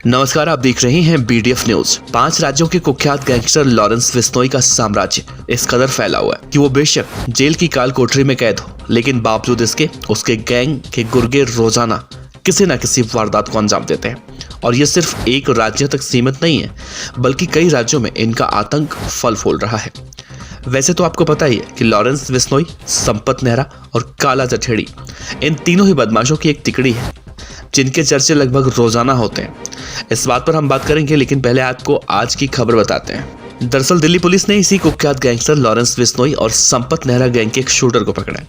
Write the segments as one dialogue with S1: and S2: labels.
S1: नमस्कार, आप देख रहे हैं BDF न्यूज। 5 राज्यों के कुख्यात गैंगस्टर लॉरेंस बिश्नोई का साम्राज्य इस कदर फैला हुआ है कि वो बेशक जेल की काल कोठरी में कैद हो, लेकिन बावजूद इसके उसके गैंग के गुर्गे रोजाना किसी न किसी वारदात को अंजाम देते हैं। और ये सिर्फ एक राज्य तक सीमित नहीं है, बल्कि कई राज्यों में इनका आतंक फल फूल रहा है। वैसे तो आपको पता ही है कि लॉरेंस बिश्नोई, संपत नेहरा और काला जठेड़ी इन तीनों ही बदमाशों की एक तिकड़ी है, जिनके चर्चे लगभग रोजाना होते हैं। इस बात पर हम बात करेंगे, लेकिन पहले आपको आज की खबर बताते हैं। दरअसल दिल्ली पुलिस ने इसी कुख्यात गैंगस्टर लॉरेंस बिश्नोई और संपत नेहरा गैंग के एक शूटर को पकड़ा है,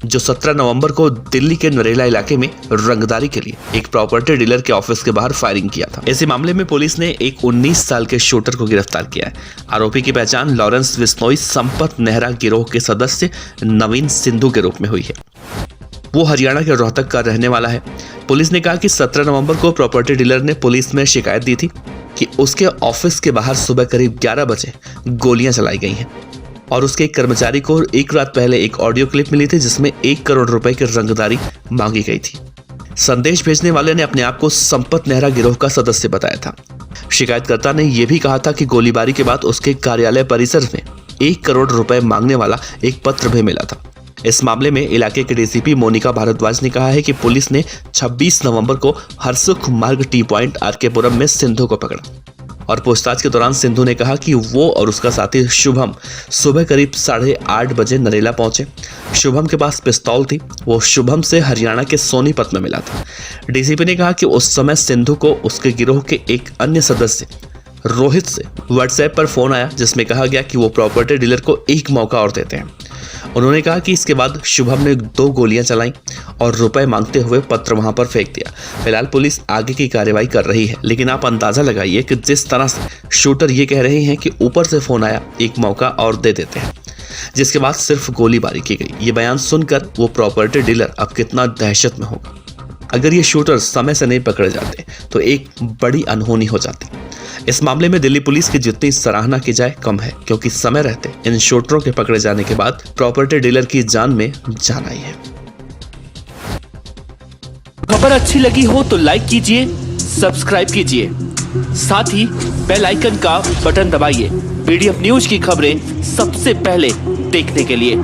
S1: जो 17 नवंबर को दिल्ली के नरेला इलाके में रंगदारी के लिए एक प्रॉपर्टी डीलर के ऑफिस के बाहर फायरिंग किया था। इसी मामले में पुलिस ने एक 19 साल के शूटर को गिरफ्तार किया है। आरोपी की पहचान लॉरेंस बिश्नोई संपत नेहरा गिरोह के सदस्य नवीन सिंधु के रूप में हुई है। वो हरियाणा के रोहतक का रहने वाला है। पुलिस ने कहा कि 17 नवंबर को प्रॉपर्टी डीलर ने पुलिस में शिकायत दी थी कि उसके ऑफिस के बाहर सुबह करीब 11 बजे गोलियां चलाई गई हैं और उसके एक कर्मचारी को एक रात पहले एक ऑडियो क्लिप मिली थी, जिसमें 1 करोड़ रुपए की रंगदारी मांगी गई थी। संदेश भेजने वाले ने अपने आप को संपत नेहरा गिरोह का सदस्य बताया था। शिकायतकर्ता ने यह भी कहा था कि गोलीबारी के बाद उसके कार्यालय परिसर में 1 करोड़ रुपए मांगने वाला एक पत्र भी मिला था। इस मामले में इलाके के डीसीपी मोनिका भारद्वाज ने कहा है कि पुलिस ने 26 नवंबर को हरसुख मार्ग टी पॉइंट आरकेपुरम में सिंधु को पकड़ा और पूछताछ के दौरान सिंधु ने कहा कि वो और उसका साथी शुभम सुबह करीब 8:30 बजे नरेला पहुंचे। शुभम के पास पिस्तौल थी, वो शुभम से हरियाणा के सोनीपत में मिला था। डीसीपी ने कहा कि उस समय सिंधु को उसके गिरोह के एक अन्य सदस्य रोहित से व्हाट्सएप पर फोन आया, जिसमें कहा गया कि वो प्रॉपर्टी डीलर को एक मौका और देते हैं। उन्होंने कहा कि इसके बाद शुभम ने 2 गोलियां चलाई और रुपए मांगते हुए पत्र वहां पर फेंक दिया। फिलहाल पुलिस आगे की कार्रवाई कर रही है, लेकिन आप अंदाजा लगाइए कि जिस तरह से शूटर ये कह रहे हैं कि ऊपर से फोन आया, एक मौका और दे देते हैं, जिसके बाद सिर्फ गोलीबारी की गई। ये बयान सुनकर वो प्रॉपर्टी डीलर अब कितना दहशत में होगा। अगर ये शूटर समय से नहीं पकड़े जाते तो एक बड़ी अनहोनी हो जाती। इस मामले में दिल्ली पुलिस की जितनी सराहना की जाए कम है, क्योंकि समय रहते इन शूटरों के पकड़े जाने के बाद प्रॉपर्टी डीलर की जान में जान आई है।
S2: खबर अच्छी लगी हो तो लाइक कीजिए, सब्सक्राइब कीजिए, साथ ही बेल आइकन का बटन दबाइए BDF न्यूज की खबरें सबसे पहले देखने के लिए।